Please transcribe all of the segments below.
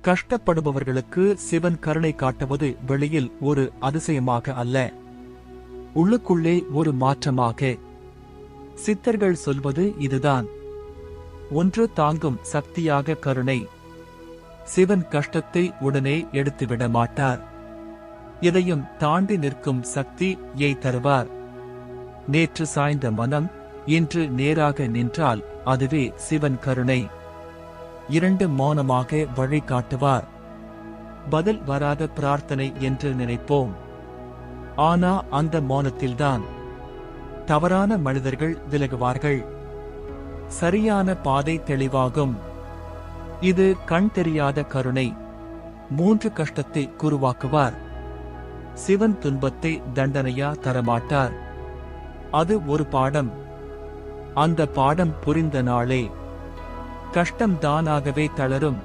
கஷ்டப்படுபவர்களுக்கு சிவன் கருணை காட்டுவது வெளியில் ஒரு அதிசயமாக அல்ல, உள்ளுக்குள்ளே ஒரு மாற்றமாக. சித்தர்கள் சொல்வது இதுதான். ஒன்று தாங்கும் சக்தியாக கருணை. சிவன் கஷ்டத்தை உடனே எடுத்துவிட மாட்டார். எதையும் தாண்டி நிற்கும் சக்தியை தருவார். நேற்று சாய்ந்த மனம் இன்று நேராக நின்றால் அதுவே சிவன் கருணை. 2 மௌனமாக வழிகாட்டுவார். பதில் வராத பிரார்த்தனை என்று நினைப்போம். ஆனா அந்த மௌனத்தில்தான் தவறான மனிதர்கள் விலகுவார்கள். சரியான பாதை தெளிவாகும். இது கண் தெரியாத கருணை. 3 கஷ்டத்தை குருவாக்குவார். சிவன் துன்பத்தை தண்டனையா தரமாட்டார். அது ஒரு பாடம். அந்த பாடம் புரிந்த நாளே கஷ்டம் தானாகவே தளரும்.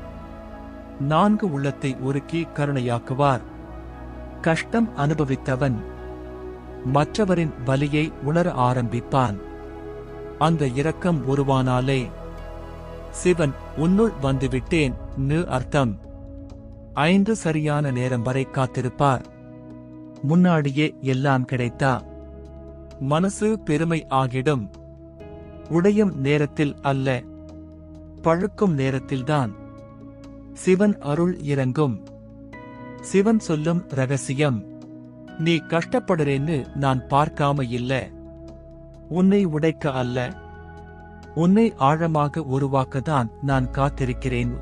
4 உள்ளத்தை உருக்கி கருணையாக்குவார். கஷ்டம் அனுபவித்தவன் மற்றவரின் வலியை உணர ஆரம்பிப்பான். அந்த இரக்கம் உருவானாலே சிவன் உன்னுள் வந்துவிட்டேன் அர்த்தம். 5 சரியான நேரம் வரை காத்திருப்பார். முன்னாடியே எல்லாம் கிடைத்தா மனசு பெருமை ஆகிடும். உடையும் நேரத்தில் அல்ல, பழுக்கும் நேரத்தில்தான் சிவன் அருள் இறங்கும். சிவன் சொல்லும் ரகசியம், நீ கஷ்டப்படுறேன்னு நான் பார்க்காம இல்ல. உன்னை உடைக்க அல்ல, உன்னை ஆழமாக உருவாக்கத்தான் நான் காத்திருக்கிறேன்.